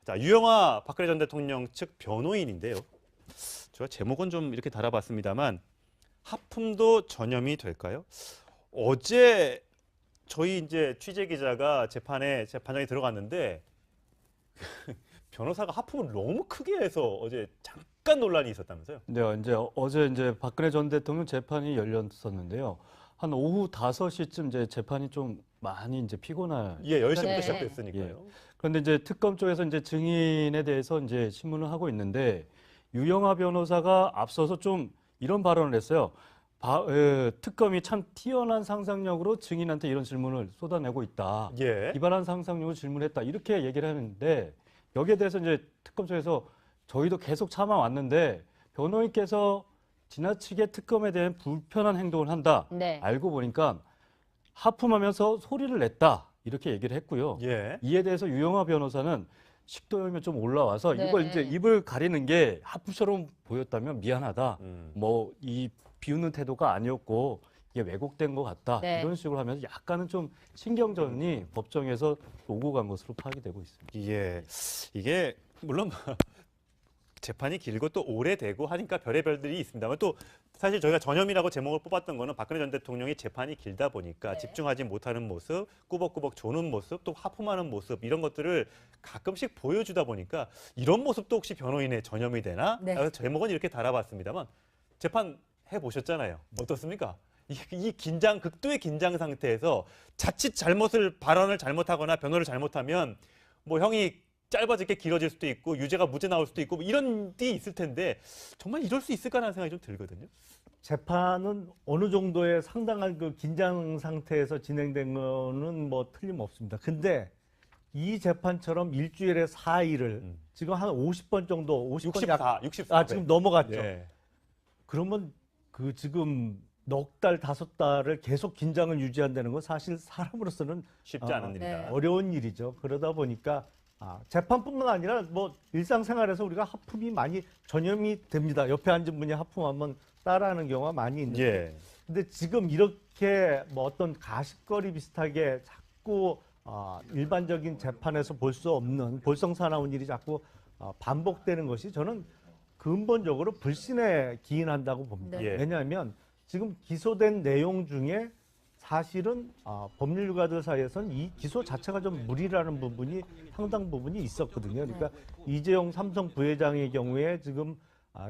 자, 유영하 박근혜 전 대통령 측 변호인인데요. 제가 제목은 좀 이렇게 달아봤습니다만 하품도 전염이 될까요? 어제 저희 이제 취재 기자가 재판장에 들어갔는데 변호사가 하품을 너무 크게 해서 어제 잠깐 논란이 있었다면서요? 네, 어제 박근혜 전 대통령 재판이 열렸었는데요. 한 오후 5시쯤 이제 재판이 좀 많이 이제 피곤할. 예, 10시부터 네. 시작됐으니까요. 그런데 이제 특검 쪽에서 이제 증인에 대해서 이제 신문을 하고 있는데 유영하 변호사가 앞서서 좀 이런 발언을 했어요. 특검이 참 뛰어난 상상력으로 증인한테 이런 질문을 쏟아내고 있다. 예. 기발한 상상력으로 질문했다. 이렇게 얘기를 하는데 여기에 대해서 이제 특검 쪽에서 저희도 계속 참아왔는데 변호인께서 지나치게 특검에 대한 불편한 행동을 한다. 네. 알고 보니까 하품하면서 소리를 냈다. 이렇게 얘기를 했고요. 예. 이에 대해서 유영하 변호사는 식도염이 좀 올라와서 네. 이걸 이제 입을 가리는 게 하품처럼 보였다면 미안하다. 뭐 이 비웃는 태도가 아니었고 이게 왜곡된 것 같다. 네. 이런 식으로 하면서 약간은 좀 신경전이 법정에서 오고 간 것으로 파악이 되고 있습니다. 예. 이게 물론 재판이 길고 또 오래되고 하니까 별의별들이 있습니다만 또 사실 저희가 전염이라고 제목을 뽑았던 거는 박근혜 전 대통령이 재판이 길다 보니까 네. 집중하지 못하는 모습, 꾸벅꾸벅 조는 모습, 또 하품하는 모습 이런 것들을 가끔씩 보여주다 보니까 이런 모습도 혹시 변호인의 전염이 되나? 네. 그래서 제목은 이렇게 달아봤습니다만 재판 해보셨잖아요. 어떻습니까? 이 긴장, 극도의 긴장 상태에서 자칫 발언을 잘못하거나 변호를 잘못하면 뭐 형이 짧아질게 길어질 수도 있고 유죄가 무죄 나올 수도 있고 뭐 이런 게 있을 텐데 정말 이럴 수 있을까라는 생각이 좀 들거든요. 재판은 어느 정도의 상당한 그 긴장 상태에서 진행된 거는 뭐 틀림없습니다. 근데 이 재판처럼 일주일에 4일을 지금 한 50번 정도, 50번 64. 지금 넘어갔죠. 예. 그러면 그 지금 넉 달, 5달을 계속 긴장을 유지한다는 건 사실 사람으로서는 쉽지 않은 일이다. 네. 어려운 일이죠. 그러다 보니까 재판뿐만 아니라 뭐 일상생활에서 우리가 하품이 많이 전염이 됩니다. 옆에 앉은 분이 하품하면 따라하는 경우가 많이 있는데 예. 근데 지금 이렇게 뭐 어떤 가십거리 비슷하게 자꾸 일반적인 재판에서 볼 수 없는 볼성사나운 일이 자꾸 반복되는 것이 저는 근본적으로 불신에 기인한다고 봅니다. 네. 예. 왜냐하면 지금 기소된 내용 중에 사실은 법률가들 사이에서는 이 기소 자체가 좀 무리라는 부분이 상당 부분이 있었거든요. 그러니까 이재용 삼성 부회장의 경우에 지금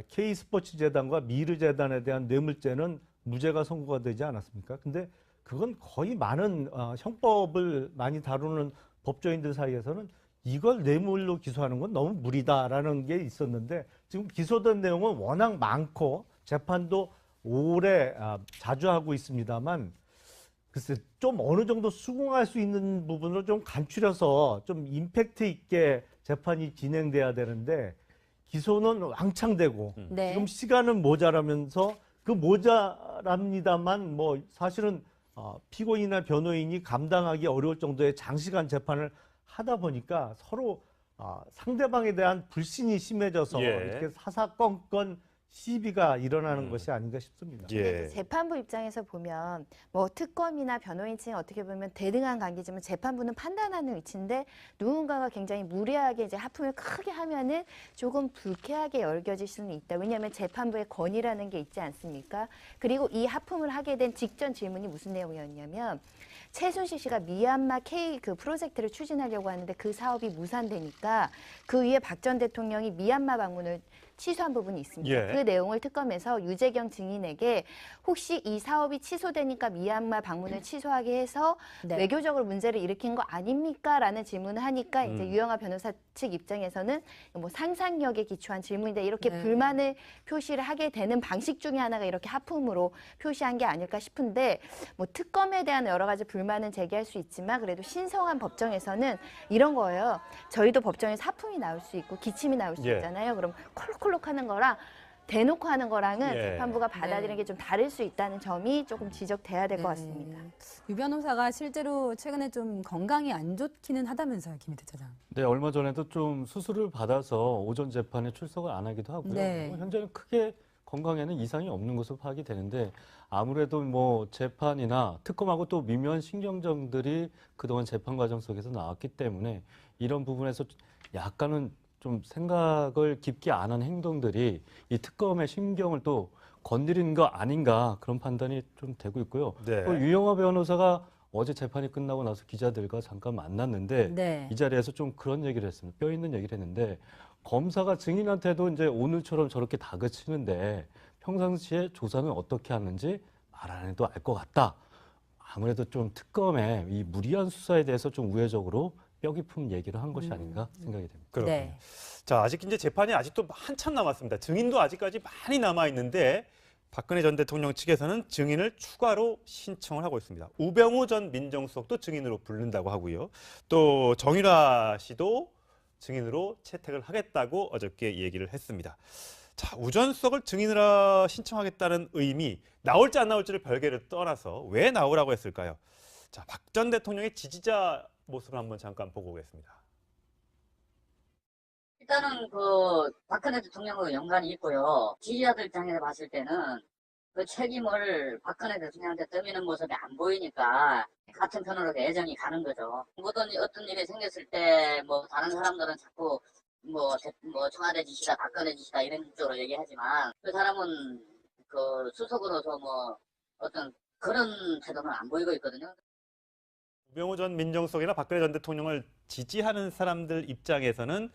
K스포츠재단과 미르재단에 대한 뇌물죄는 무죄가 선고가 되지 않았습니까? 근데 그건 거의 많은 형법을 많이 다루는 법조인들 사이에서는 이걸 뇌물로 기소하는 건 너무 무리다라는 게 있었는데 지금 기소된 내용은 워낙 많고 재판도 오래 자주 하고 있습니다만 글쎄 좀 어느 정도 수긍할 수 있는 부분으로 좀 간추려서 좀 임팩트 있게 재판이 진행돼야 되는데 기소는 왕창 되고 네. 지금 시간은 모자라면서 그 모자랍니다만 뭐 사실은 피고인이나 변호인이 감당하기 어려울 정도의 장시간 재판을 하다 보니까 서로 상대방에 대한 불신이 심해져서 예. 이렇게 사사건건 시비가 일어나는 것이 아닌가 싶습니다. 예. 재판부 입장에서 보면 뭐 특검이나 변호인 측이 어떻게 보면 대등한 관계지만 재판부는 판단하는 위치인데 누군가가 굉장히 무리하게 이제 하품을 크게 하면은 조금 불쾌하게 여겨질 수는 있다. 왜냐하면 재판부의 권위라는 게 있지 않습니까? 그리고 이 하품을 하게 된 직전 질문이 무슨 내용이었냐면 최순실 씨가 미얀마 K 그 프로젝트를 추진하려고 하는데 그 사업이 무산되니까 그 위에 박 전 대통령이 미얀마 방문을 취소한 부분이 있습니다. 예. 그 내용을 특검에서 유재경 증인에게 혹시 이 사업이 취소되니까 미얀마 방문을 취소하게 해서 네. 외교적으로 문제를 일으킨 거 아닙니까? 라는 질문을 하니까 이제 유영하 변호사 측 입장에서는 뭐 상상력에 기초한 질문인데 이렇게 네. 불만을 표시를 하게 되는 방식 중에 하나가 이렇게 하품으로 표시한 게 아닐까 싶은데 뭐 특검에 대한 여러 가지 불만은 제기할 수 있지만 그래도 신성한 법정에서는 이런 거예요. 저희도 법정에서 하품이 나올 수 있고 기침이 나올 수 예. 있잖아요. 그럼 콜록콜록 하는 거랑 대놓고 하는 거랑은 예. 재판부가 받아들이는 네. 게 좀 다를 수 있다는 점이 조금 지적돼야 될 것 네. 같습니다. 유 변호사가 실제로 최근에 좀 건강이 안 좋기는 하다면서요, 김희태 차장. 네, 얼마 전에도 좀 수술을 받아서 오전 재판에 출석을 안 하기도 하고요. 네. 현재는 크게 건강에는 이상이 없는 것으로 파악이 되는데 아무래도 뭐 재판이나 특검하고 또 미묘한 신경전들이 그동안 재판 과정 속에서 나왔기 때문에 이런 부분에서 약간은 좀 생각을 깊게 안 한 행동들이 이 특검의 심경을 또 건드린 거 아닌가 그런 판단이 좀 되고 있고요. 네. 또 유영하 변호사가 어제 재판이 끝나고 나서 기자들과 잠깐 만났는데 네. 이 자리에서 좀 그런 얘기를 했습니다. 뼈 있는 얘기를 했는데 검사가 증인한테도 이제 오늘처럼 저렇게 다그치는데 평상시에 조사는 어떻게 하는지 말 안 해도 알 것 같다. 아무래도 좀 특검의 이 무리한 수사에 대해서 좀 우회적으로 뼈 깊은 얘기를 한 것이 아닌가 생각이 됩니다. 그렇군요. 네. 자, 아직 이제 재판이 아직도 한참 남았습니다. 증인도 아직까지 많이 남아 있는데 박근혜 전 대통령 측에서는 증인을 추가로 신청을 하고 있습니다. 우병우 전 민정수석도 증인으로 부른다고 하고요. 또 정유라 씨도 증인으로 채택을 하겠다고 어저께 얘기를 했습니다. 자, 우 전 수석을 증인으로 신청하겠다는 의미, 나올지 안 나올지를 별개를 떠나서 왜 나오라고 했을까요? 자, 박 전 대통령의 지지자 모습을 한번 잠깐 보고 오겠습니다. 일단은 그 박근혜 대통령과 연관이 있고요. 지지자들 입장에서 봤을 때는 그 책임을 박근혜 대통령한테 떠미는 모습이 안 보이니까 같은 편으로 애정이 가는 거죠. 어떤 일이 생겼을 때 뭐 다른 사람들은 자꾸 뭐 청와대 지시다, 박근혜 지시다 이런 쪽으로 얘기하지만 그 사람은 그 수석으로서 뭐 어떤 그런 태도는 안 보이고 있거든요. 우병우 전 민정수석이나 박근혜 전 대통령을 지지하는 사람들 입장에서는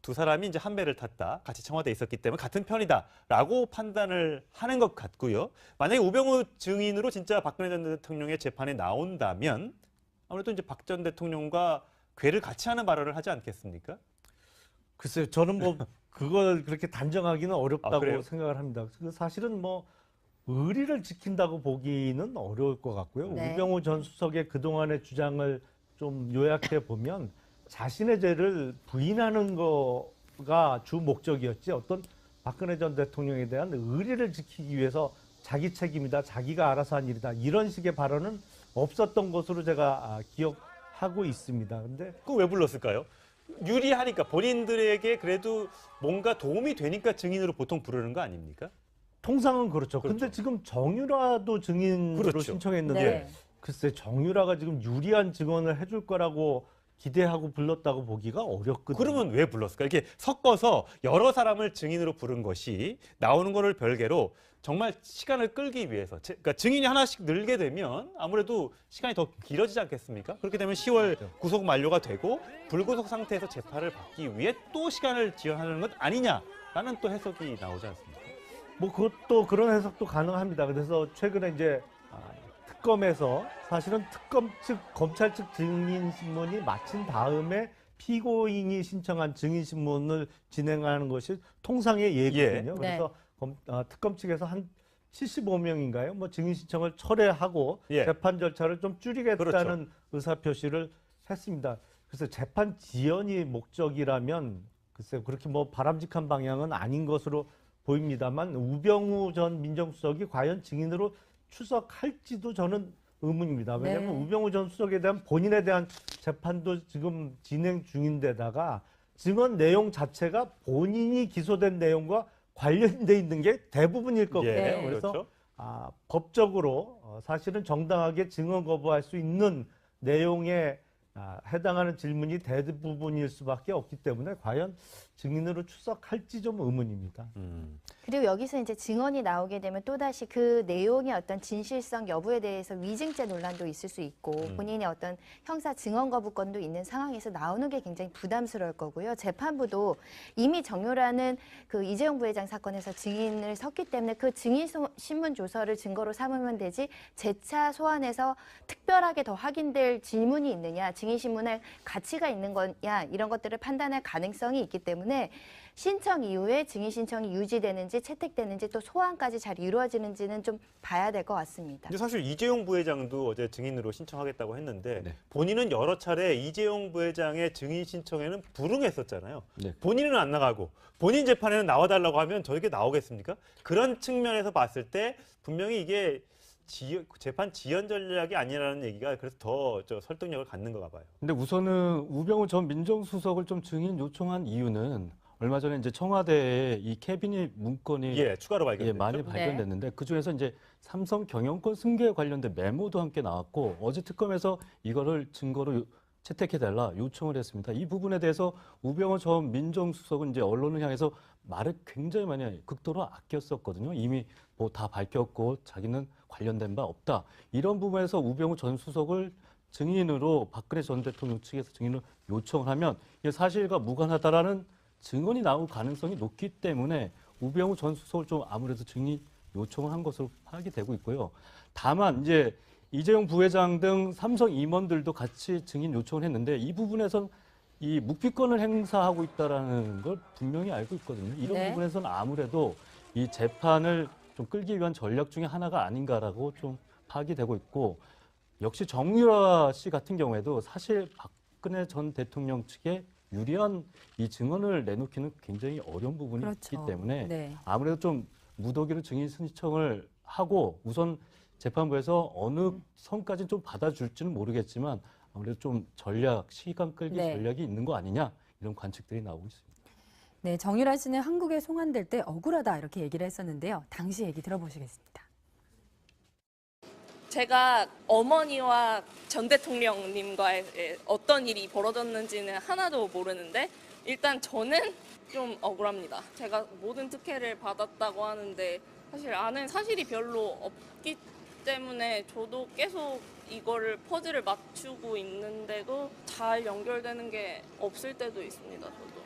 두 사람이 이제 한 배를 탔다, 같이 청와대에 있었기 때문에 같은 편이다라고 판단을 하는 것 같고요. 만약에 우병우 증인으로 진짜 박근혜 전 대통령의 재판에 나온다면 아무래도 이제 박 전 대통령과 궤를 같이 하는 발언을 하지 않겠습니까? 글쎄요, 저는 뭐 그걸 그렇게 단정하기는 어렵다고 그래요? 생각을 합니다. 사실은 뭐 의리를 지킨다고 보기는 어려울 것 같고요. 네. 우병우 전 수석의 그동안의 주장을 좀 요약해 보면 자신의 죄를 부인하는 거가 주 목적이었지 어떤 박근혜 전 대통령에 대한 의리를 지키기 위해서 자기 책임이다, 자기가 알아서 한 일이다 이런 식의 발언은 없었던 것으로 제가 기억하고 있습니다. 근데 그거 왜 불렀을까요? 유리하니까 본인들에게 그래도 뭔가 도움이 되니까 증인으로 보통 부르는 거 아닙니까? 통상은 그렇죠. 근데 그렇죠. 지금 정유라도 증인으로 그렇죠. 신청했는데 네. 글쎄 정유라가 지금 유리한 증언을 해줄 거라고 기대하고 불렀다고 보기가 어렵거든요. 그러면 왜 불렀을까? 이렇게 섞어서 여러 사람을 증인으로 부른 것이 나오는 거를 별개로 정말 시간을 끌기 위해서, 그러니까 증인이 하나씩 늘게 되면 아무래도 시간이 더 길어지지 않겠습니까? 그렇게 되면 10월 구속 만료가 되고 불구속 상태에서 재판을 받기 위해 또 시간을 지연하는 것 아니냐라는 또 해석이 나오지 않습니까? 뭐 그것도 그런 해석도 가능합니다. 그래서 최근에 이제 특검에서 사실은 특검 측 검찰 측 증인 신문이 마친 다음에 피고인이 신청한 증인 신문을 진행하는 것이 통상의 예거든요. 예. 그래서 특검 측에서 한 75명인가요? 뭐 증인 신청을 철회하고 예. 재판 절차를 좀 줄이겠다는 그렇죠. 의사 표시를 했습니다. 그래서 재판 지연이 목적이라면 글쎄 그렇게 뭐 바람직한 방향은 아닌 것으로 보입니다만 우병우 전 민정수석이 과연 증인으로 출석할지도 저는 의문입니다. 왜냐하면 네. 우병우 전 수석에 대한 본인에 대한 재판도 지금 진행 중인데다가 증언 내용 자체가 본인이 기소된 내용과 관련돼 있는 게 대부분일 것 예, 같아요. 네. 그래서 그렇죠. 법적으로 사실은 정당하게 증언 거부할 수 있는 내용에 해당하는 질문이 대부분일 수밖에 없기 때문에 과연 증인으로 출석할지 좀 의문입니다. 그리고 여기서 이제 증언이 나오게 되면 또다시 그 내용의 어떤 진실성 여부에 대해서 위증죄 논란도 있을 수 있고 본인의 어떤 형사 증언 거부권도 있는 상황에서 나오는 게 굉장히 부담스러울 거고요. 재판부도 이미 정유라는 그 이재용 부회장 사건에서 증인을 섰기 때문에 그 증인 신문 조서를 증거로 삼으면 되지 재차 소환해서 특별하게 더 확인될 질문이 있느냐, 증인 신문에 가치가 있는 거냐 이런 것들을 판단할 가능성이 있기 때문에 신청 이후에 증인 신청이 유지되는지 채택되는지 또 소환까지 잘 이루어지는지는 좀 봐야 될 것 같습니다. 근데 사실 이재용 부회장도 어제 증인으로 신청하겠다고 했는데 네. 본인은 여러 차례 이재용 부회장의 증인 신청에는 불응했었잖아요. 네. 본인은 안 나가고 본인 재판에는 나와달라고 하면 저게 나오겠습니까? 그런 측면에서 봤을 때 분명히 이게 재판 지연 전략이 아니라는 얘기가 그래서 더 설득력을 갖는 거 봐요. 근데 우선은 우병우 전 민정수석을 좀 증인 요청한 이유는 얼마 전에 이제 청와대에 이 캐비닛 문건이 예, 추가로 발견됐죠. 많이 발견됐는데 그 중에서 이제 삼성 경영권 승계에 관련된 메모도 함께 나왔고 어제 특검에서 이거를 증거로 채택해달라 요청을 했습니다. 이 부분에 대해서 우병우 전 민정수석은 이제 언론을 향해서 말을 굉장히 많이 극도로 아꼈었거든요. 이미 뭐 다 밝혔고 자기는 관련된 바 없다. 이런 부분에서 우병우 전 수석을 증인으로 박근혜 전 대통령 측에서 증인을 요청을 하면 이게 사실과 무관하다라는 증언이 나올 가능성이 높기 때문에 우병우 전 수석을 좀 아무래도 증인 요청을 한 것으로 파악이 되고 있고요. 다만 이제 이재용 부회장 등 삼성 임원들도 같이 증인 요청을 했는데 이 부분에선 이 묵비권을 행사하고 있다라는 걸 분명히 알고 있거든요. 이런 네. 부분에서는 아무래도 이 재판을 좀 끌기 위한 전략 중에 하나가 아닌가라고 좀 파악이 되고 있고 역시 정유라 씨 같은 경우에도 사실 박근혜 전 대통령 측에 유리한 이 증언을 내놓기는 굉장히 어려운 부분이 그렇죠. 있기 때문에 네. 아무래도 좀 무더기로 증인 신청을 하고 우선 재판부에서 어느 선까지 좀 받아줄지는 모르겠지만 아무래도 좀 전략, 시간 끌기 네. 전략이 있는 거 아니냐 이런 관측들이 나오고 있습니다. 네, 정유라 씨는 한국에 송환될 때 억울하다 이렇게 얘기를 했었는데요. 당시 얘기 들어보시겠습니다. 제가 어머니와 전 대통령님과의 어떤 일이 벌어졌는지는 하나도 모르는데 일단 저는 좀 억울합니다. 제가 모든 특혜를 받았다고 하는데 사실 아는 사실이 별로 없기 때문에 저도 계속 이거를 퍼즐을 맞추고 있는데도 잘 연결되는 게 없을 때도 있습니다. 저도.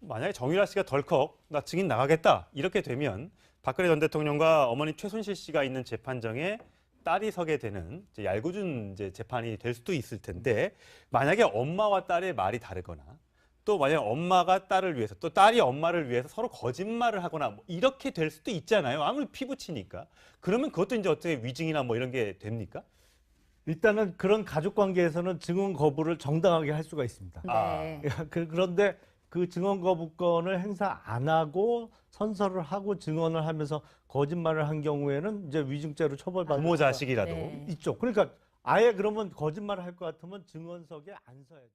만약에 정유라 씨가 덜컥 나 증인 나가겠다 이렇게 되면 박근혜 전 대통령과 어머니 최순실 씨가 있는 재판정에 딸이 서게 되는 이제 얄궂은 이제 재판이 될 수도 있을 텐데 만약에 엄마와 딸의 말이 다르거나 또 만약 엄마가 딸을 위해서 또 딸이 엄마를 위해서 서로 거짓말을 하거나 뭐 이렇게 될 수도 있잖아요. 아무리 피부치니까. 그러면 그것도 이제 어떻게 위증이나 뭐 이런 게 됩니까? 일단은 그런 가족 관계에서는 증언 거부를 정당하게 할 수가 있습니다. 네. 그런데 그 증언 거부권을 행사 안 하고 선서를 하고 증언을 하면서 거짓말을 한 경우에는 이제 위증죄로 처벌받는 부모 수가 자식이라도. 네. 있죠. 그러니까 아예 그러면 거짓말을 할 것 같으면 증언석에 안 서야죠.